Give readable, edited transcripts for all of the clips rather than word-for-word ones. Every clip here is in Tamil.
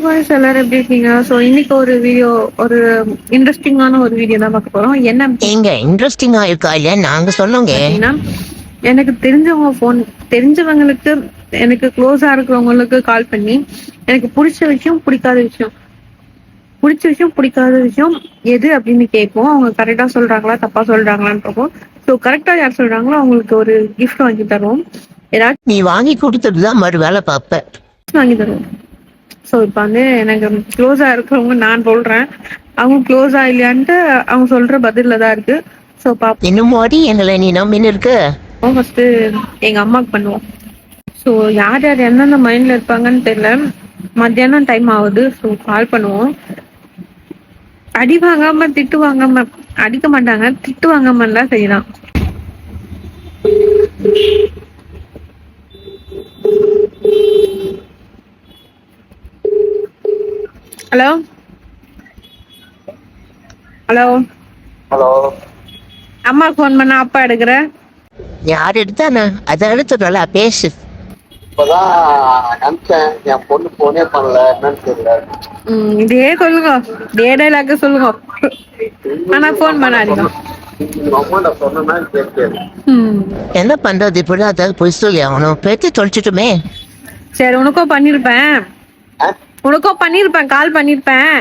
பாய்ஸ் எல்லாரும் எப்படி இருக்கீங்க? ஸோ இன்னைக்கு ஒரு இன்ட்ரெஸ்டிங்கான ஒரு வீடியோ தான் பார்க்க போறோம். என்ன எங்க இன்ட்ரெஸ்டிங்கா இருக்கா இல்லையா நாங்க சொல்லுங்க. பார்த்தீங்கன்னா, எனக்கு தெரிஞ்சவங்களுக்கு எனக்கு க்ளோஸா இருக்கிறவங்களுக்கு கால் பண்ணி எனக்கு பிடிச்ச விஷயம், பிடிக்காத விஷயம் எது அப்படின்னு கேட்போம். அவங்க கரெக்டா சொல்றாங்களா, தப்பா சொல்றாங்களான்னு பார்ப்போம். ஸோ கரெக்டா யார் சொல்றாங்களோ அவங்களுக்கு ஒரு கிஃப்ட் வாங்கி தருவோம். ஏதாச்சும் நீ வாங்கி கொடுத்துட்டுதான் மறு வேலை பார்ப்ப. வாங்கி தருவோம். ஸோ இப்போ வந்து எனக்கு க்ளோஸா இருக்கிறவங்க நான் சொல்றேன், அவங்க க்ளோஸா இல்லையான்ட்டு அவங்க சொல்ற பதில்ல தான் இருக்கு. ஸோ பாப்போம். இன்னும் மாதிரி எங்களை நீ நம்பின்னு இருக்க. ஃபர்ஸ்ட் எங்க அம்மாவுக்கு பண்ணுவோம். ஸோ யார் யார் எந்தெந்த மைண்ட்ல இருப்பாங்கன்னு தெரியல. மத்தியானம் டைம் ஆகுது. ஸோ கால் பண்ணுவோம். அடி வாங்காம திட்டு வாங்காம அடிக்க மாட்டாங்க, திட்டு வாங்காம எல்லாம் செய்யலாம். ஹலோ ஹலோ ஹலோ, அம்மா ஃபோன் பண்ணா அப்பா எடுக்கிற. யார் எடுத்தானே அதை எடுத்துடல பேசு. இப்பதான் நினைச்சேன் என் பொண்ணு போனே பண்ணல, என்னன்னு தெரியல. இதே சொல்லுங்க, இதே டைலாக் சொல்லுங்க. ஆனா ஃபோன் பண்ணாதீங்க. உங்க அம்மாட்ட சொன்னா கேட்காது. என்ன பண்றது, இப்படி அதாவது பொய் சொல்லி ஆகணும். பேச்சு தொலைச்சிட்டுமே. சரி, உனக்கும் பண்ணிருப்பேன், கால் பண்ணிருப்பேன்.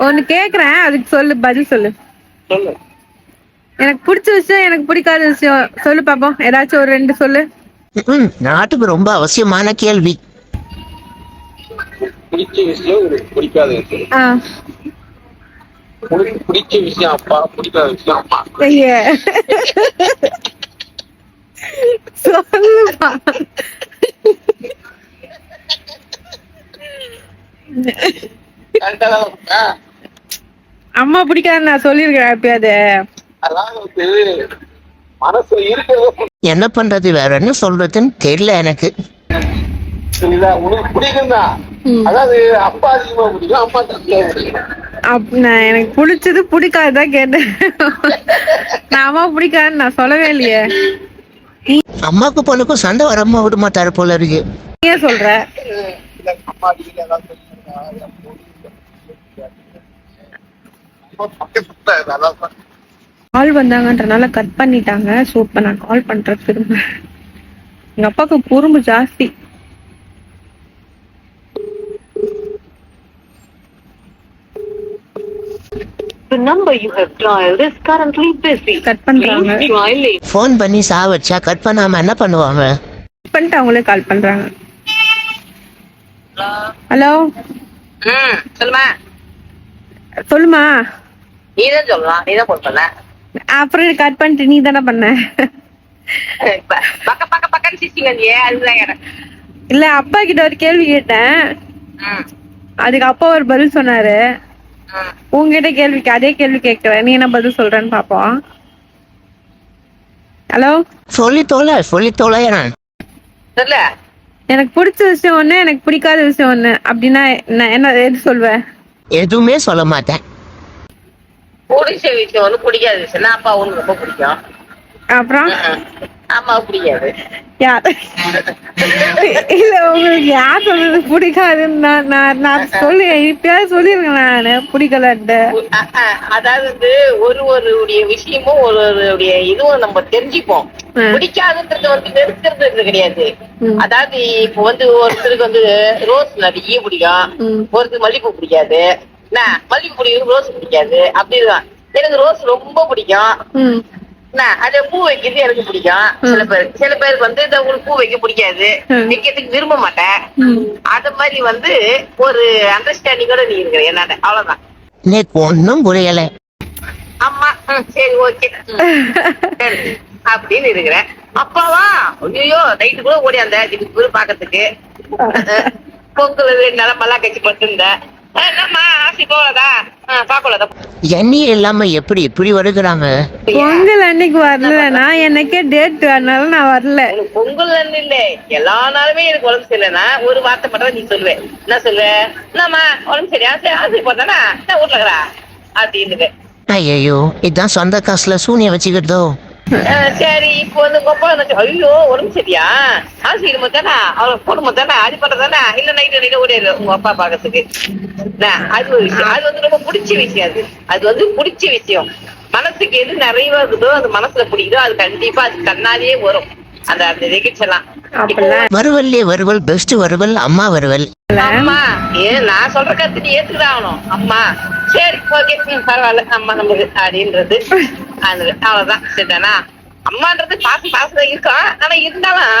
ஒன்னு கேக்குறேன், அதுக்கு சொல்லு, பதில் சொல்லு. சொல்லு. எனக்கு பிடிச்ச விஷயம், எனக்கு பிடிக்காத விஷயம் சொல்லு பாப்போம். ஏதாச்சும் ஒரு 2 சொல்லு. நாட்டுக்கு ரொம்ப அவசியமான கேள்வி. பிடிச்ச விஷயம், உனக்கு பிடிக்காத விஷயம். உனக்கு பிடிச்ச விஷயம் அப்பா, பிடிக்காத விஷயம் அம்மா. சொல்லுப்பா. அம்மா பிடிக்காது நான் சொல்லிருக்கேன் எப்பயாவது. அதாவது மனசு இருக்கிறது. என்ன பண்றது, வேற என்ன சொல்றதுன்னு தெரியல எனக்கு. உனக்கு பிடிக்கும் தான். அதாவது அப்பா அதிகமா பிடிக்கும், அம்மா தம்பியா பிடிக்கும். நான் எனக்கு பிடிச்சது பிடிக்காதுதான் கேட்டேன். நான் அம்மா பிடிக்காதுன்னு நான் சொல்லவே இல்லையே. அம்மாவுக்கு பொண்ணுக்கும் சண்டை வராம விட மாட்டாரு போல இருக்கு. ஏன் சொல்ற? அம்மா அடிக்கடி ஏதாவது கால் வந்தாங்கன்றனால கட் பண்ணிட்டாங்க. ஸோ இப்போ நான் கால் பண்றேன் திரும்ப. எங்க அப்பாவுக்கு பொறுமை ஜாஸ்தி. The number you have dialed is currently busy. Cut பண்றாங்க. Please try later. ஃபோன் பண்ணி சாவச்சா கட் பண்ணாம என்ன பண்ணுவாங்க? கட் பண்ணிட்டு அவங்களே கால் பண்றாங்க. ஹலோ, சொல்லுமா. சொல்லுமா. நீதான் சொல்லலாம், நீதான் போன் பண்ண. அப்புறம் கட் பண்ணிட்டு நீ தானே பண்ண. பக்கம் சிரிச்சிங்க அதுதான் கேட்டேன். இல்ல, அப்பா கிட்ட ஒரு கேள்வி கேட்டேன். அதுக்கு அப்பா ஒரு பதில் சொன்னாரு. உங்ககிட்ட அதே கேள்வி கேட்கிறேன், நீ என்ன பதில் சொல்றேன்னு பாப்போம். ஹலோ, சொல்லி தோலை சொல்ல. எனக்கு பிடிச்ச விஷயம் ஒண்ணு, எனக்கு பிடிக்காத விஷயம் ஒண்ணு. அப்படின்னா என்ன எது சொல்வேன்? எதுவுமே சொல்ல மாட்டேன். பிடிச்ச விஷயம் ஒண்ணு, பிடிக்காத விஷயம். அப்பா ஒண்ணு ரொம்ப பிடிக்கும், அப்புறம் அம்மா பிடிக்காது. யார் இல்ல, உங்களுக்கு யார் சொல்றது பிடிக்காதுன்னு நான் சொல்லி இப்பயாவது சொல்லிருக்கேன் நானு பிடிக்கலன்ட்டு. அதாவது ஒருவருடைய விஷயமும் ஒருவருடைய இதுவும் நம்ம தெரிஞ்சுப்போம். பிடிக்காதுன்றது வெறுக்கிறது கிடையாது. அதாவது இப்ப ஒருத்தருக்கு ரோஸ் நிறைய பிடிக்கும், ஒருத்தருக்கு மல்லிகைப்பூ பிடிக்காது. என்ன, மல்லிகைப்பூ பிடிக்கும், ரோஸ் பிடிக்காது. அப்படிதான். எனக்கு ரோஸ் ரொம்ப பிடிக்கும். அது பூ வைக்கிறது எனக்கு பிடிக்கும். சில பேருக்கு இந்த உங்களுக்கு பூ வைக்க பிடிக்காது, வைக்கிறதுக்கு விரும்ப மாட்டேன். அது மாதிரி ஒரு அண்டர்ஸ்டாண்டிங்கோட நீ இருக்கிற என்னட்ட, அவ்வளவுதான். எனக்கு ஒன்னும் புரியல. அம்மா சரி ஓகே அப்படின்னு இருக்கிறேன். அப்பாவா ஐயோ நைட்டு கூட ஓடி அந்த இதுக்கு பாக்கிறதுக்கு பொங்கல் 2 நாளா மல்லா கட்சி பட்டுருந்தேன். என்னம்மா ஆசி போகலதா பாக்கலதா. எண்ணெய் இல்லாம எப்படி இப்படி வருகிறாங்க? பொங்கல் அன்னைக்கு வரல, நான் எனக்கே டேட், அதனால நான் வரல. பொங்கல் அன்னைக்கு இல்ல, எல்லா நாளுமே எனக்கு உடம்பு சரியில்லைன்னா ஒரு வார்த்தை மட்டும் நீ சொல்லுவேன். என்ன சொல்லுவேன்? என்னம்மா உடம்பு சரியா, சரி ஆசை போட்டானா வீட்டுல இருக்கிறா அப்படின்னு. ஐயோ, இதான் சொந்த காசுல சூனிய வச்சுக்கிட்டோ. சரி இப்போ வந்து உங்க அப்பா என்ன ஐயோ உடம்பு சரியா ஆசிரியர் தானே அவளை போடும்போது தானே அது பண்றதானே இல்ல நைட்டு ஓடிடு உங்க அப்பா பாக்கிறதுக்கு. அது ஒரு விஷயம், அது வந்து ரொம்ப பிடிச்ச விஷயம். அது வந்து பிடிச்ச விஷயம். மனசுக்கு எது நிறைவா இருக்குதோ அது மனசுல பிடிக்குதோ அது கண்டிப்பா அது தன்னாலேயே வரும். அந்த அந்த நிகழ்ச்சியெல்லாம் வறுவல்லே வறுவல் பெஸ்ட் வறுவல் அம்மா வறுவல். அம்மா நான் சொல்ற கருத்து நீ ஏத்துக்கிதான் ஆகணும். அம்மா சரி ஓகே பரவாயில்ல அம்மா நமக்கு அப்படின்றது அவ்வளவுதான். சரிதானா? அம்மான்றது பாசம் இருக்கும். ஆனா இருந்தாலும்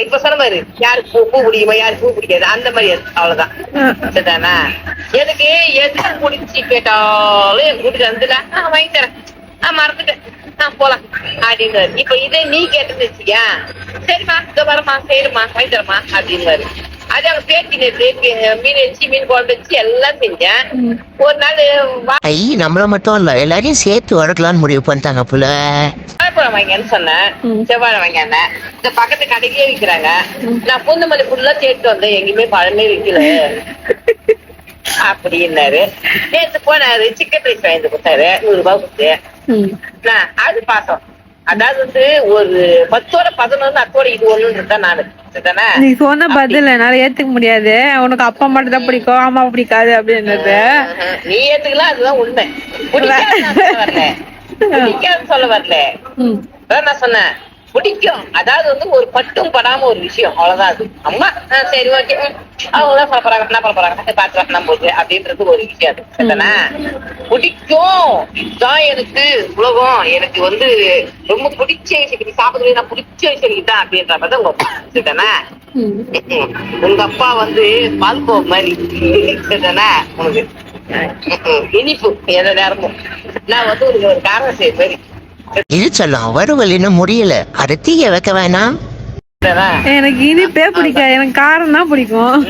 இப்ப சொன்ன மாதிரி யாருக்கு பூ பிடிக்குமா யாருக்கு பூ பிடிக்காது அந்த மாதிரி அவ்வளவுதான். சரிதானா? எனக்கு எது பிடிச்சி கேட்டாலும் என் கூட்டிட்டு வந்துல வாங்கி தரேன் மறந்துட்டேன் போலாம் அப்படின்னு. இப்ப இதே நீ கேட்டுன்னு வச்சுக்க சரிம்மா இதோ வரமா சரிம்மா வாங்கி தரமா அப்படின்னு. அது அவங்க பேட்டி நேற்று மீன் வச்சு மீன் குழம்பு வச்சு எல்லாம் செஞ்சேன். ஒரு நாள் நம்மள மட்டும் இல்ல எல்லாரையும் சேர்த்து வளர்க்கலாம்னு முடிவு பண்ணிட்டாங்க போல. வாழைப்பழம் வாங்கன்னு சொன்னேன், செவ்வாழை வாங்கினேன். இந்த பக்கத்து கடைக்கே விற்கிறாங்க. நான் பூந்தமல்லி ஃபுல்லா சேர்த்து வந்தேன், எங்கேயுமே பழமே விற்கல அப்படின்னாரு. நேற்று போனாரு சிக்கன் ரைஸ் வாங்கி கொடுத்தாரு, 100 ரூபாய் கொடுத்து. அது பாசம். அதாவது வந்து ஒரு 10ஓட 11 அத்தோட இது ஒண்ணுன்றதா நானு. நீ சொன்ன பதில் என்னால ஏத்துக்க முடியாது. உனக்கு அப்பா மட்டும் தான் பிடிக்கும் அம்மா பிடிக்காது அப்படின்றது நீ ஏத்துக்கலாம். அதுதான் உண்மை. பிடிக்காதுன்னு சொல்ல வரல. நான் சொன்னேன் பிடிக்கும். அதாவது வந்து ஒரு பட்டும் படாம ஒரு விஷயம் அவ்வளவுதான். அது அம்மா சரி ஓகே அவங்கதான் சொல்ல போறாங்க என்ன பண்ண போறாங்க பாத்து நம்ம போகுது அப்படின்றது ஒரு விஷயம். அது சரிதானே? பிடிக்கும். இதுதான் எனக்கு உலகம். எனக்கு வந்து ரொம்ப பிடிச்ச விஷயம் சாப்பிடுறது நான் பிடிச்ச விஷயம் இதுதான் அப்படின்ற மாதிரி உங்க அப்பா. சரிதானே? உங்க அப்பா வந்து பால்கோ மாதிரி. சரிதானே? உனக்கு இனிப்பு எந்த நேரமும் நான் வந்து ஒரு காரணம் செய்ய மாதிரி இது சொல்லலாம் வறுவல் இன்னும் முடியல. அதை தீய வைக்க வேணாம். எனக்கு இனிப்பே பிடிக்காது, எனக்கு காரம் தான் பிடிக்கும்.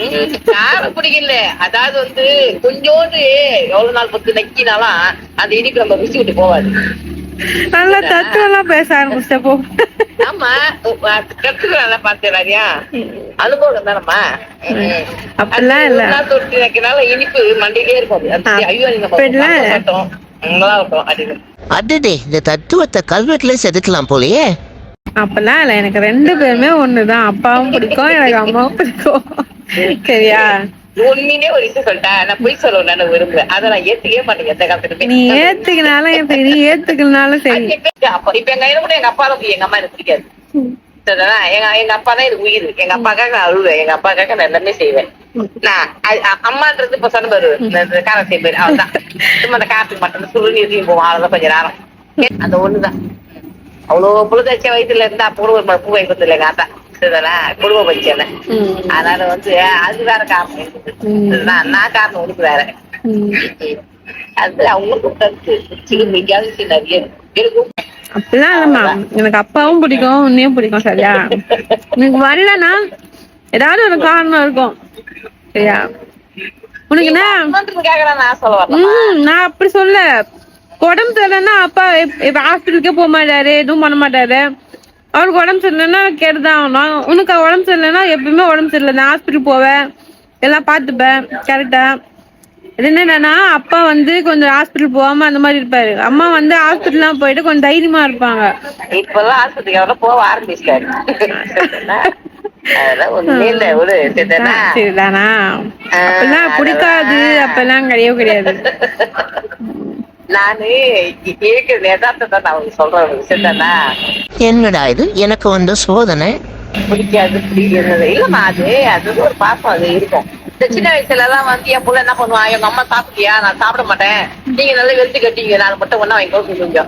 காரம் பிடிக்கல. அதாவது வந்து கொஞ்சோண்டு எவ்வளவு நாள் பத்து நக்கினாலும் அந்த இனிப்பு நம்ம ருசி விட்டு போவாது. நல்லா தத்துவம் எல்லாம் பேச ஆரம்பிச்சப்போ ஆமா கத்துக்கலாம் பார்த்தேன். அனுபவம் தானம்மா. அப்படிலாம் இல்ல தொட்டு வைக்கிறனால இனிப்பு மண்டியிலே இருக்கும். ஐயோ அப்படின்னு அதுடே இந்த தத்துவத்தை கல்வெட்டுல செதுக்கலாம் போலயே. அப்பெல்லாம் இல்ல, எனக்கு 2 பேருமே ஒண்ணுதான். அப்பாவும் பிடிக்கும் எனக்கு அம்மாவும் பிடிக்கும். சரியா? உண்மையிலே ஒரு விஷயம் சொல்லிட்டா நான் போய் சொல்லணும்னு விரும்புறேன். அதை நான் ஏத்துக்கவே மாட்டேங்க எந்த காலத்துக்கு. நீ ஏத்துக்கினாலும் சரி ஏத்துக்கனாலும் சரி. அப்ப இப்ப எங்க ஐயா கூட எங்க அப்பா தான் எங்க அம்மா எனக்கு பிடிக்காது. எங்க அப்பா தான் எனக்கு உயிர். எங்க அப்பாக்காக நான் அழுவேன், எங்க அப்பாக்காக நான் எல்லாமே செய்வேன். நான் அம்மான்றது இப்ப சொன்ன பாரு காரம் செய்ய பேரு அவள்தான். சும்மா அந்த காத்துக்கு மட்டும் சுருணி எதையும் போவோம் அவ்வளவுதான் கொஞ்ச நேரம். அந்த ஒண்ணுதான் அவ்வளவு புழுதச்ச வயிற்றுல இருந்தா அப்ப கூட ஒரு பூ வாங்கி கொடுத்துல எங்க ஆத்தா. சரிதானே? குடும்ப பரிச்சனை. அதனால வந்து அது வேற காரணம் இருக்குது. நான் காரணம் உனக்கு வேற. அது அவங்களுக்கும் கருத்து நிறைய இருக்கும். அப்படிலாம் இல்லம்மா, எனக்கு அப்பாவும் பிடிக்கும் உன்னையும் பிடிக்கும். சரியா? எனக்கு வரலன்னா ஏதாவது ஒரு காரணம் இருக்கும். சரியா? உனக்கு என்ன நான் சொல்ல வரேன். நான் அப்படி சொல்ல உடம்பு சரியில்லைன்னா அப்பா ஹாஸ்பிட்டலுக்கே போக மாட்டாரு, எதுவும் பண்ண மாட்டாரு. அவருக்கு உடம்பு சரியில்லைன்னா கேட்டுதான் ஆகணும். உனக்கு உடம்பு சரியில்லைன்னா எப்பயுமே உடம்பு சரியில்லை நான் ஹாஸ்பிட்டல் போவேன், எல்லாம் பார்த்துப்பேன் கரெக்டா. என்னன்னா அப்பா வந்து கொஞ்சம் ஹாஸ்பிட்டல் போகாம அந்த மாதிரி இருப்பாரு. அம்மா வந்து ஹாஸ்பிட்டல்லாம் போயிட்டு கொஞ்சம் தைரியமா இருப்பாங்க. இப்பெல்லாம் ஹாஸ்பிட்டல் எவ்வளவு போக ஆரம்பிச்சிட்டாரு. சரிதானா? அப்பெல்லாம் பிடிக்காது அப்பெல்லாம் கிடையாது. நானு கேக்குற யதார்த்தத்தை நான் சொல்றேன். சரிதானா? என்னடா இது எனக்கு வந்த சோதனை. பிடிக்காது பிடிக்கிறது இல்லம்மா. அது ஒரு பாசம் அது இருக்கும். இந்த சின்ன வயசுல எல்லாம் வந்து என் புள்ள என்ன பண்ணுவான், எங்க அம்மா சாப்பிட்டியா நான் சாப்பிட மாட்டேன், நீங்க நல்லா வெளுத்து கட்டிங்க நான் மட்டும் ஒண்ணா வாங்கி கொடுக்க.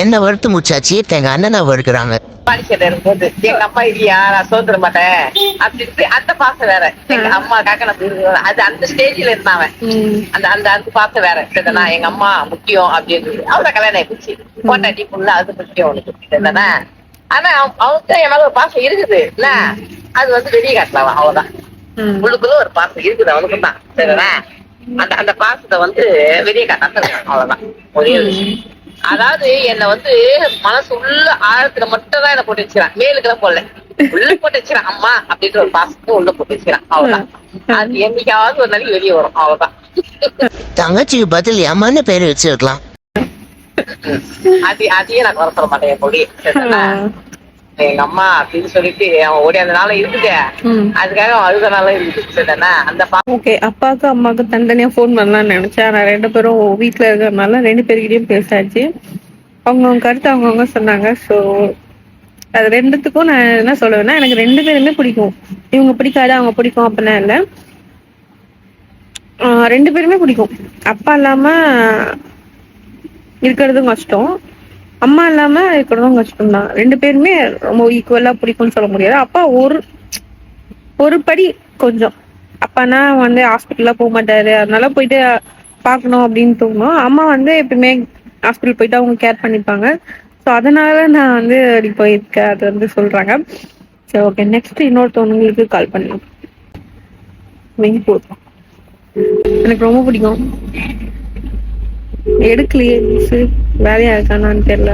என்ன வறுத்து முச்சாச்சு எங்க அண்ணனை வறுக்கிறாங்க. பாலிச்சேட்டை இருக்கும்போது எங்க அம்மா இல்லையா நான் சோத்துட மாட்டேன் அப்படின்னு அந்த பாசம் வேற. எங்க அம்மா காக்க அது அந்த ஸ்டேஜ்ல இருந்தாங்க. அந்த அந்த அந்த பாசம் வேற. சரிதானா? எங்க அம்மா முக்கியம் அப்படின்னு அவளை கல்யாணம் ஆயிடுச்சு. போட்டாட்டி புள்ள அது முக்கியம் அவனுக்கு. சரிதானா? ஆனா அவனுக்கு என் மேல ஒரு பாசம் இருக்குது இல்ல, அது வந்து வெளியே காட்டலாம். அவ்வளவுதான். உள்ளுக்குள்ள ஒரு பாசம் இருக்குது அவனுக்கும் தான். சரிதானா? அந்த அந்த பாசத்தை வந்து வெளியே காட்டாம அவ்வளவுதான் ஒரே விஷயம். அதாவது என்ன வந்து மனசு உள்ள ஆழத்துல மட்டும் தான் என்ன போட்டு வச்சுக்கிறான், மேலுக்கெல்லாம் போடல. உள்ள போட்டு வச்சுக்கிறான் அம்மா அப்படின்ற ஒரு பாசத்தை உள்ள போட்டு வச்சுக்கிறான். அவ்வளவுதான். அது என்னைக்காவது ஒரு நாளைக்கு வெளியே வரும். அவ்வளவுதான். தங்கச்சிக்கு பதில் அம்மான்னு பேரு வச்சிருக்கலாம். அதையும் நான் குறை சொல்ல மாட்டேன் என் பொடி. சரிதானே? எங்க அம்மா அப்படின்னு சொல்லிட்டு அவன் ஓடியாந்தனால இருக்குது, அதுக்காக அவன் அழுதனால இருக்குது. சரிதானே? அந்த ஓகே, அப்பாவுக்கு அம்மாவுக்கு தனித்தனியா ஃபோன் பண்ணலாம்னு நினைச்சேன். நான் 2 பேரும் வீட்டுல இருக்கிறதுனால 2 பேர்கிட்டயும் பேசாச்சு. அவங்கவுங்க கருத்து அவங்கவுங்க சொன்னாங்க. ஸோ அது 2த்துக்கும் நான் என்ன சொல்லுவேன்னா, எனக்கு 2 பேருமே பிடிக்கும். இவங்க பிடிக்காது அவங்க பிடிக்கும் அப்படின்னா இல்லை, 2 பேருமே பிடிக்கும். அப்பா இல்லாம இருக்கிறதும் கஷ்டம், அம்மா இல்லாம இருக்கிறதும் கஷ்டம் தான். 2 பேருமே ரொம்ப ஈக்குவலா பிடிக்கும்னு சொல்ல முடியாது. அப்பா ஒரு படி கொஞ்சம், அப்பானா வந்து ஹாஸ்பிட்டல்ல போக மாட்டாரு, அதனால போயிட்டு பார்க்கணும் அப்படின்னு தோணும். அம்மா வந்து எப்பயுமே ஹாஸ்பிட்டல் போயிட்டு அவங்க கேர் பண்ணிப்பாங்க. ஸோ அதனால நான் வந்து அப்படி போயிருக்கேன், அது வந்து சொல்றாங்க. சரி ஓகே, நெக்ஸ்ட் இன்னொருத்தவங்களுக்கு கால் பண்ணலாம். போதும், எனக்கு ரொம்ப பிடிக்கும். எடுக்கலையே வேலையா இருக்கானான்னு தெரியல,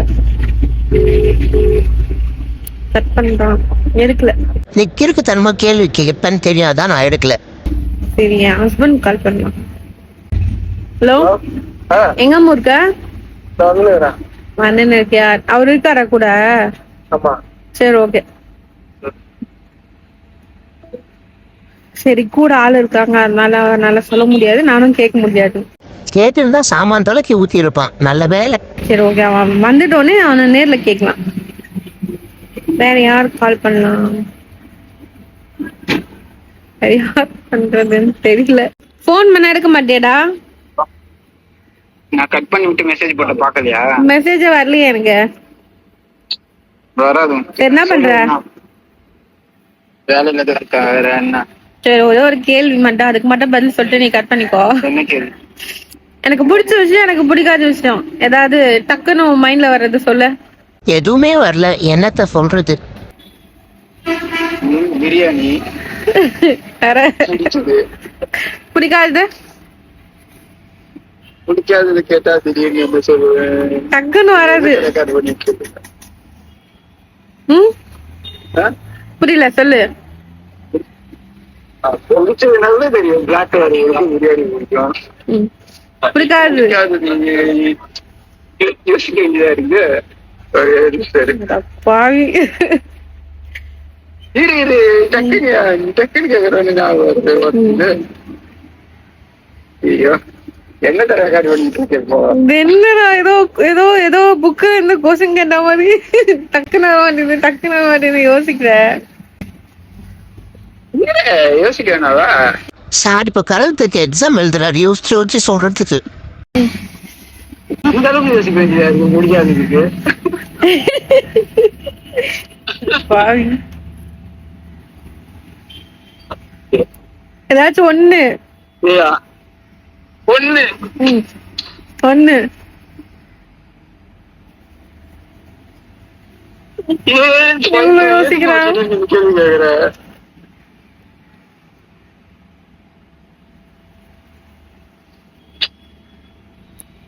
கட் பண்றான், எடுக்கல. நீ கிறுக்கு தன்மை கேள்வி கேட்பேன்னு தெரியாதான் நான் எடுக்கல. சரி, என் ஹஸ்பண்ட் கால் பண்ணலாம். ஹலோ, எங்க அம்மா இருக்க? அண்ணன் இருக்கியா? அவர் இருக்காரா கூட? சரி ஓகே. சரி, கூட ஆள் இருக்காங்க, அதனால சொல்ல முடியாது, நானும் கேட்க முடியாது. கேட்டிருந்தா சாமான் தொலைக்கி ஊத்தி இருப்பான். நல்ல வேலை. சரி ஓகே, அவன் வந்துட்டோன்னே அவனை நேர்ல கேட்கலாம். வேற யாருக்கு கால் பண்ணலாம்? வேற யார் பண்றதுன்னு தெரியல. போன் பண்ண எடுக்க மாட்டேடா? நான் கட் பண்ணி விட்டு மெசேஜ் போட்டு பாக்கலையா? மெசேஜ் வரலையே எனக்கு. வராது. என்ன பண்ற? வேலையில தான் இருக்கா, வேற என்ன? சரி, ஒரு கேள்வி மட்டும், அதுக்கு மட்டும் பதில் சொல்லிட்டு நீ கட் பண்ணிக்கோ. என்ன கேள்வி? எனக்கு பிடிச்ச விஷயம், எனக்கு பிடிக்காத விஷயம், ஏதாவது டக்குன்னு மைண்ட்ல வர்றது சொல்லு. எதுவுமே வரல, என்னத்த சொல்றது? பிரியாணி. பிடிக்காது? பிடிக்காதது கேட்டா திடீர்னு என்ன சொல்லுவேன்? டக்குன்னு வராது. புரியல, சொல்லு. பிடிச்சதுனால தெரியும். பிளாக் கலர் பிரியாணி பிடிக்கும். பிடிக்காது யோசிக்க வேண்டியதா இருக்கு. பாவி. இரு டக்குன்னு கேக்குறேன்னு ஞாபகம் வருது. ஐயோ, என்ன தர காரி பண்ணிட்டு இருக்கேன்? என்னடா ஏதோ ஏதோ ஏதோ புக்கு இருந்து கோஷன் கேட்ட மாதிரி டக்குன்னு யோசிக்கிறேன். யோசிக்க வேணாவா? சார் இப்ப கரண்ட்டுக்கு எக்ஸாம் எழுதுறாரு, யோசிச்சு சொல்றதுக்கு. அந்த அளவுக்கு யோசிக்க வேண்டியதா இருக்கு முடியாததுக்கு. ஏதாச்சும் ஒண்ணு யோசிக்கிறான். கேள்வி கேக்குற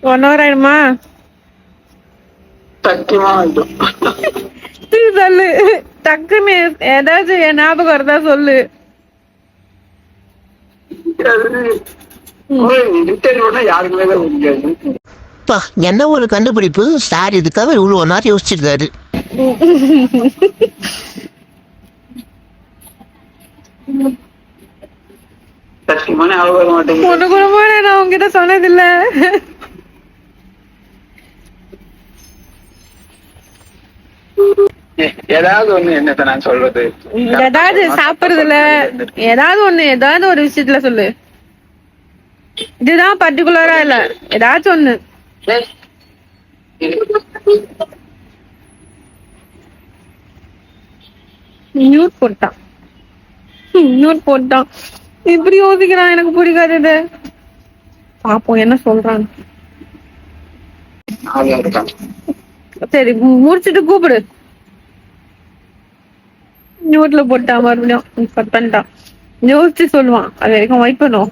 1 hour ஆயிடுமா? சத்தியமா சொல்லு, டக்குன்னு ஏதாச்சும் என் ஞாபகம் வருதா சொல்லு. யாருக்குமே தான் முடியாது. என்ன ஒரு கண்டுபிடிப்பு சார், இதுக்காக இவ்வளவு நேரம் யோசிச்சிருக்காரு. சத்தியமான ஆக மாட்டேங்குது. ஒண்ணு கூட நான் உங்ககிட்ட சொன்னதில்ல. ஏதாவது ஒண்ணு என்னத்த நான் சொல்றது? ஏதாவது சாப்பிடுறதுல ஏதாவது ஒரு விஷயத்துல சொல்லு. இதுதான் பர்டிகுலரா இல்ல, ஏதாச்சும் ஒண்ணு. மியூட் போட்டான். இப்படி யோசிக்கிறான், எனக்கு பிடிக்காது. பாப்போம் என்ன சொல்றான். சரி, முடிச்சிட்டு கூப்பிடு. மியூட்ல போட்டான், மறுபடியும் கட் பண்ணிட்டான். யோசிச்சு சொல்லுவான், அது வரைக்கும் வெயிட் பண்ணுவோம்.